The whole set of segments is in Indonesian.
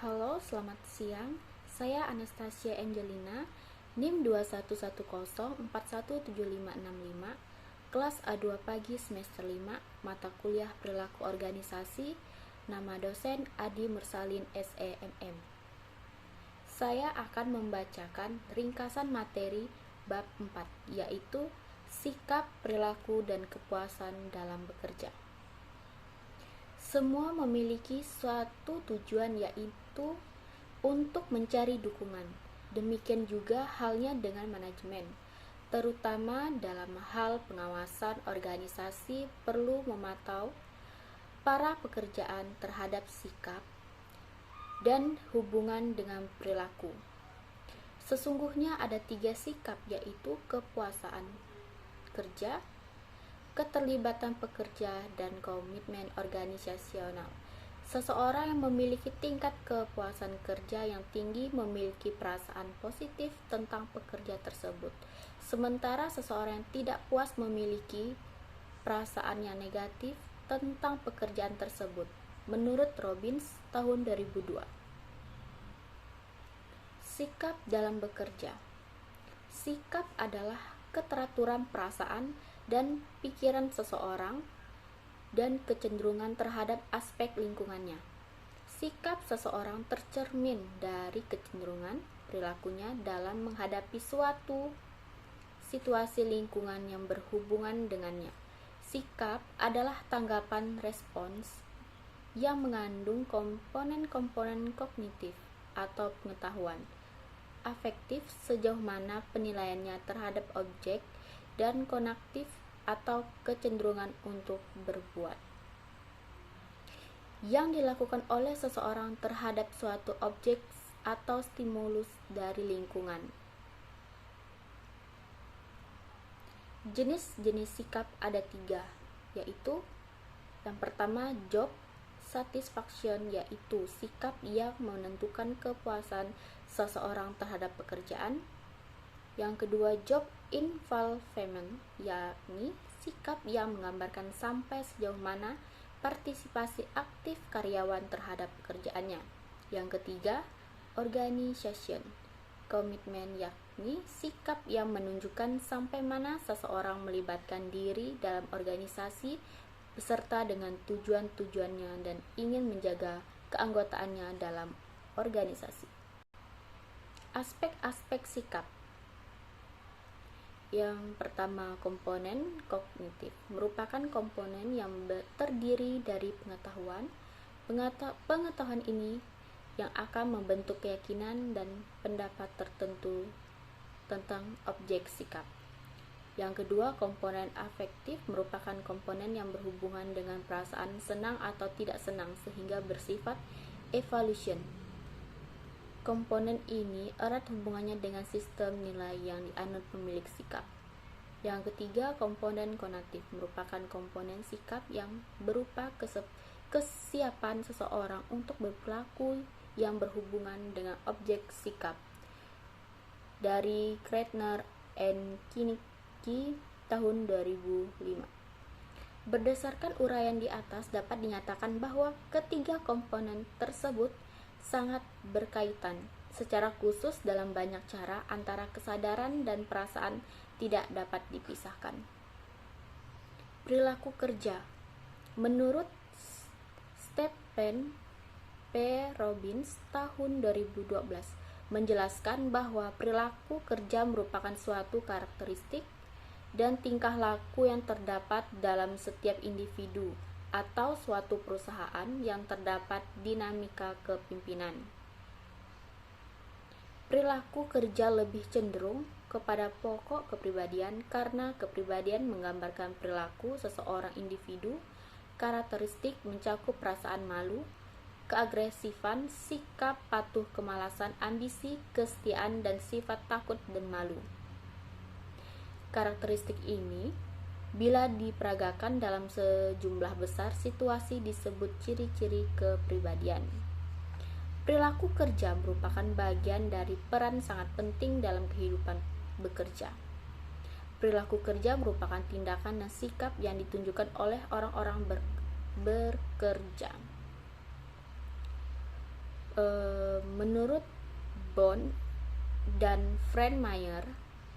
Halo, selamat siang. Saya Anastasia Angelina, NIM 2110417565, kelas A2 pagi semester 5, mata kuliah perilaku organisasi, nama dosen Adi Mursalin SEMM. Saya akan membacakan ringkasan materi bab 4, yaitu sikap, perilaku, dan kepuasan dalam bekerja. Semua memiliki suatu tujuan, yaitu untuk mencari dukungan. Demikian juga halnya dengan manajemen, terutama dalam hal pengawasan organisasi perlu memantau para pekerjaan terhadap sikap dan hubungan dengan perilaku. Sesungguhnya ada 3 sikap, yaitu kepuasan kerja, keterlibatan pekerja, dan komitmen organisasional. Seseorang yang memiliki tingkat kepuasan kerja yang tinggi memiliki perasaan positif tentang pekerja tersebut, sementara seseorang yang tidak puas memiliki perasaan yang negatif tentang pekerjaan tersebut, menurut Robbins tahun 2002. Sikap dalam bekerja. Sikap adalah keteraturan perasaan dan pikiran seseorang dan kecenderungan terhadap aspek lingkungannya. Sikap seseorang tercermin dari kecenderungan perilakunya dalam menghadapi suatu situasi lingkungan yang berhubungan dengannya. Sikap adalah tanggapan respons yang mengandung komponen-komponen kognitif atau pengetahuan, afektif sejauh mana penilaiannya terhadap objek, dan kognitif atau kecenderungan untuk berbuat yang dilakukan oleh seseorang terhadap suatu objek atau stimulus dari lingkungan. Jenis-jenis sikap ada 3, yaitu yang pertama job satisfaction, yaitu sikap yang menentukan kepuasan seseorang terhadap pekerjaan. Yang kedua job involvement, yakni sikap yang menggambarkan sampai sejauh mana partisipasi aktif karyawan terhadap pekerjaannya. Yang ketiga organization commitment, yakni sikap yang menunjukkan sampai mana seseorang melibatkan diri dalam organisasi beserta dengan tujuan-tujuannya dan ingin menjaga keanggotaannya dalam organisasi. Aspek-aspek sikap. Yang pertama, komponen kognitif merupakan komponen yang terdiri dari pengetahuan. Pengetahuan ini yang akan membentuk keyakinan dan pendapat tertentu tentang objek sikap. Yang kedua, komponen afektif merupakan komponen yang berhubungan dengan perasaan senang atau tidak senang sehingga bersifat evaluation. Komponen ini erat hubungannya dengan sistem nilai yang dianut pemilik sikap. Yang ketiga, komponen kognitif merupakan komponen sikap yang berupa kesiapan seseorang untuk berperilaku yang berhubungan dengan objek sikap. Dari Kreitner and Kinnicky tahun 2005. Berdasarkan uraian di atas dapat dinyatakan bahwa ketiga komponen tersebut sangat berkaitan secara khusus dalam banyak cara antara kesadaran dan perasaan tidak dapat dipisahkan. Perilaku kerja. Menurut Stephen P. Robbins tahun 2012 menjelaskan bahwa perilaku kerja merupakan suatu karakteristik dan tingkah laku yang terdapat dalam setiap individu atau suatu perusahaan yang terdapat dinamika kepemimpinan. Perilaku kerja lebih cenderung kepada pokok kepribadian karena kepribadian menggambarkan perilaku seseorang individu. Karakteristik mencakup perasaan malu, keagresifan, sikap patuh, kemalasan, ambisi, kesetiaan, dan sifat takut dan malu. Karakteristik ini bila diperagakan dalam sejumlah besar situasi disebut ciri-ciri kepribadian. Perilaku kerja merupakan bagian dari peran sangat penting dalam kehidupan bekerja. Perilaku kerja merupakan tindakan dan sikap yang ditunjukkan oleh orang-orang bekerja Menurut Bond dan Frank Meyer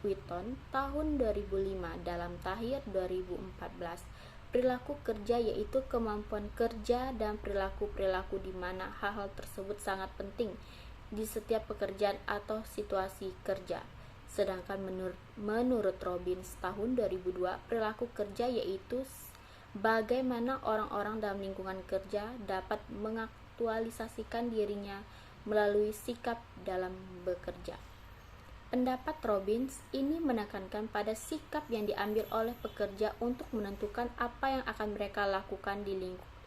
Witton tahun 2005 dalam Tahir 2014, perilaku kerja yaitu kemampuan kerja dan perilaku-perilaku di mana hal-hal tersebut sangat penting di setiap pekerjaan atau situasi kerja. Sedangkan menurut Robbins tahun 2002, perilaku kerja yaitu bagaimana orang-orang dalam lingkungan kerja dapat mengaktualisasikan dirinya melalui sikap dalam bekerja. Pendapat Robbins ini menekankan pada sikap yang diambil oleh pekerja untuk menentukan apa yang akan mereka lakukan di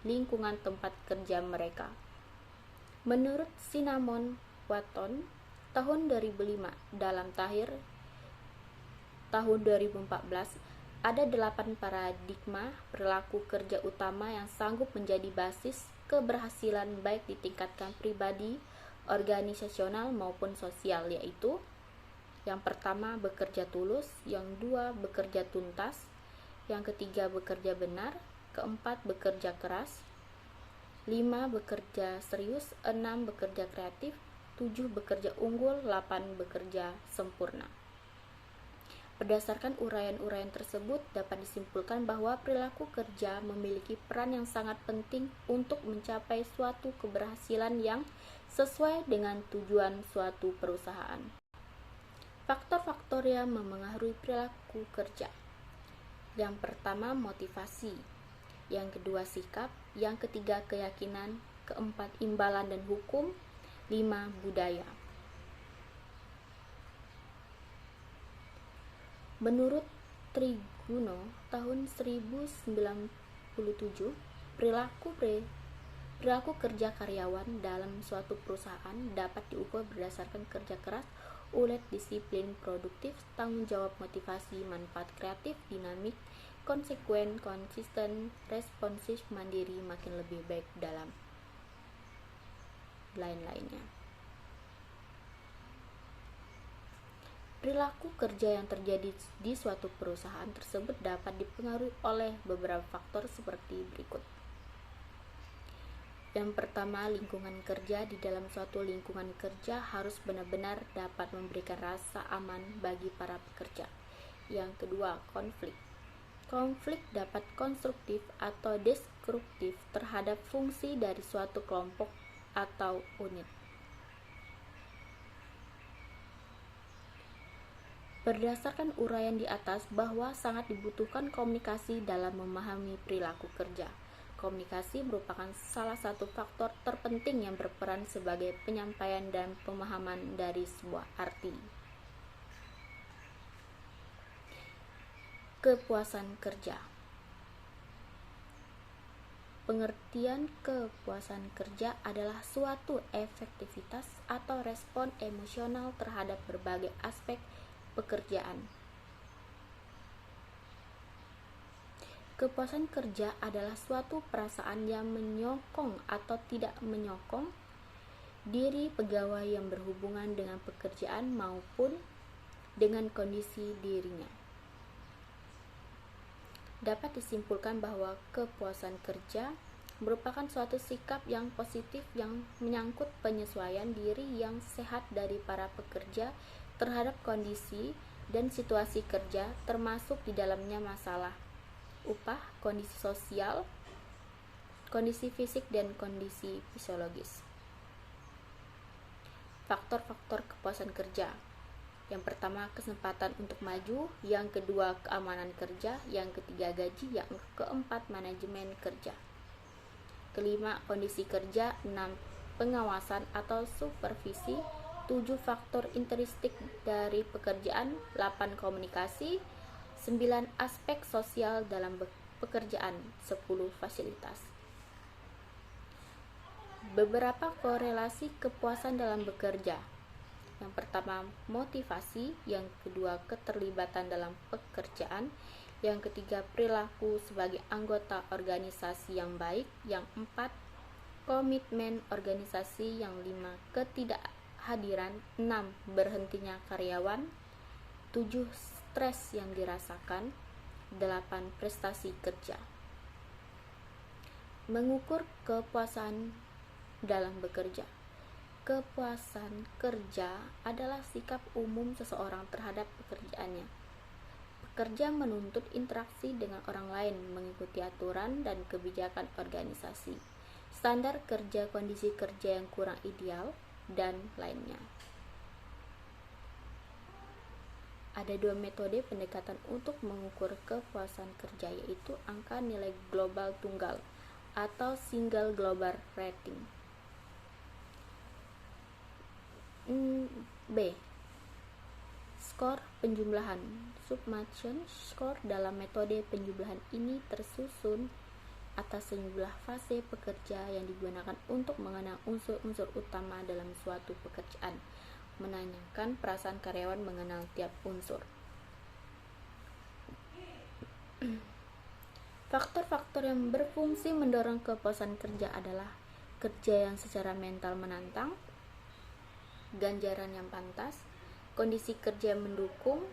lingkungan tempat kerja mereka. Menurut Cinnamon Watton tahun 2005 dalam Tahir tahun 2014, ada 8 paradigma perilaku kerja utama yang sanggup menjadi basis keberhasilan baik di tingkatan pribadi, organisasional maupun sosial, yaitu yang pertama bekerja tulus, yang kedua bekerja tuntas, yang ketiga bekerja benar, keempat bekerja keras, 5 bekerja serius, 6 bekerja kreatif, 7 bekerja unggul, 8 bekerja sempurna. Berdasarkan uraian-uraian tersebut, dapat disimpulkan bahwa perilaku kerja memiliki peran yang sangat penting untuk mencapai suatu keberhasilan yang sesuai dengan tujuan suatu perusahaan. Faktor-faktor yang memengaruhi perilaku kerja. Yang pertama, motivasi. Yang kedua, sikap. Yang ketiga, keyakinan. Keempat, imbalan dan hukum. 5, budaya. Menurut Triguno tahun 1097, perilaku kerja karyawan dalam suatu perusahaan dapat diukur berdasarkan kerja keras, ulet, disiplin, produktif, tanggung jawab, motivasi, manfaat, kreatif, dinamik, konsekuen, konsisten, responsif, mandiri, makin lebih baik, dalam lain-lainnya. Perilaku kerja yang terjadi di suatu perusahaan tersebut dapat dipengaruhi oleh beberapa faktor seperti berikut. Yang pertama, lingkungan kerja. Di dalam suatu lingkungan kerja harus benar-benar dapat memberikan rasa aman bagi para pekerja. Yang kedua, konflik. Konflik dapat konstruktif atau destruktif terhadap fungsi dari suatu kelompok atau unit. Berdasarkan uraian di atas bahwa sangat dibutuhkan komunikasi dalam memahami perilaku kerja. Komunikasi merupakan salah satu faktor terpenting yang berperan sebagai penyampaian dan pemahaman dari sebuah arti. Kepuasan kerja. Pengertian kepuasan kerja adalah suatu efektivitas atau respon emosional terhadap berbagai aspek pekerjaan. Kepuasan kerja adalah suatu perasaan yang menyokong atau tidak menyokong diri pegawai yang berhubungan dengan pekerjaan maupun dengan kondisi dirinya. Dapat disimpulkan bahwa kepuasan kerja merupakan suatu sikap yang positif yang menyangkut penyesuaian diri yang sehat dari para pekerja terhadap kondisi dan situasi kerja, termasuk di dalamnya masalah upah, kondisi sosial, kondisi fisik, dan kondisi fisiologis. Faktor-faktor kepuasan kerja. Yang pertama, kesempatan untuk maju. Yang kedua, keamanan kerja. Yang ketiga, gaji. Yang keempat, manajemen kerja. Kelima, kondisi kerja. 6, pengawasan atau supervisi. 7, faktor intrinsik dari pekerjaan. 8, komunikasi. 9, aspek sosial dalam pekerjaan. 10, fasilitas. Beberapa korelasi kepuasan dalam bekerja. Yang pertama, motivasi. Yang kedua, keterlibatan dalam pekerjaan. Yang ketiga, perilaku sebagai anggota organisasi yang baik. Yang empat, komitmen organisasi. Yang lima, ketidakhadiran. 6, berhentinya karyawan. 7, stres yang dirasakan. 8, prestasi kerja. Mengukur kepuasan dalam bekerja. Kepuasan kerja adalah sikap umum seseorang terhadap pekerjaannya. Pekerja menuntut interaksi dengan orang lain, mengikuti aturan dan kebijakan organisasi, standar kerja, kondisi kerja yang kurang ideal, dan lainnya. Ada dua metode pendekatan untuk mengukur kepuasan kerja, yaitu angka nilai global tunggal atau Single Global Rating. B. Skor penjumlahan. Summation score dalam metode penjumlahan ini tersusun atas sejumlah fase pekerja yang digunakan untuk mengenal unsur-unsur utama dalam suatu pekerjaan, menanyakan perasaan karyawan mengenal tiap unsur. Faktor-faktor yang berfungsi mendorong kepuasan kerja adalah kerja yang secara mental menantang, ganjaran yang pantas, kondisi kerja yang mendukung,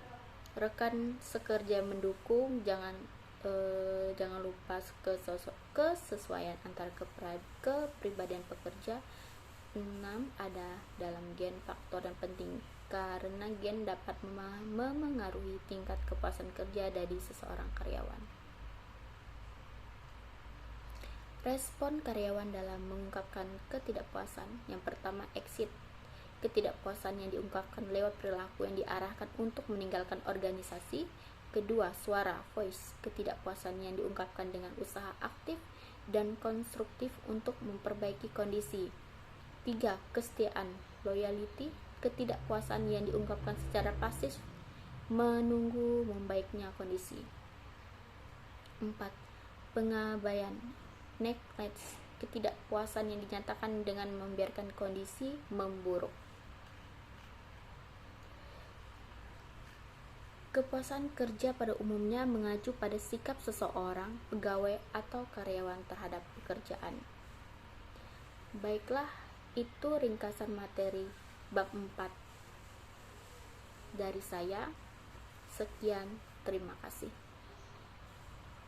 rekan sekerja yang mendukung, jangan lupa kesesuaian antara kepribadian pekerja. 6. Ada dalam gen faktor yang penting, karena gen dapat memengaruhi tingkat kepuasan kerja dari seseorang karyawan. Respon karyawan dalam mengungkapkan ketidakpuasan. Yang pertama, exit. Ketidakpuasan yang diungkapkan lewat perilaku yang diarahkan untuk meninggalkan organisasi. Kedua, suara, voice. Ketidakpuasan yang diungkapkan dengan usaha aktif dan konstruktif untuk memperbaiki kondisi. 3. Kesetiaan, loyalty. Ketidakpuasan yang diungkapkan secara pasif, menunggu membaiknya kondisi. 4. Pengabaian, neglect. Ketidakpuasan yang dinyatakan dengan membiarkan kondisi memburuk. Kepuasan kerja pada umumnya mengacu pada sikap seseorang, pegawai atau karyawan terhadap pekerjaan. Baiklah, itu ringkasan materi bab 4 dari saya. Sekian, terima kasih.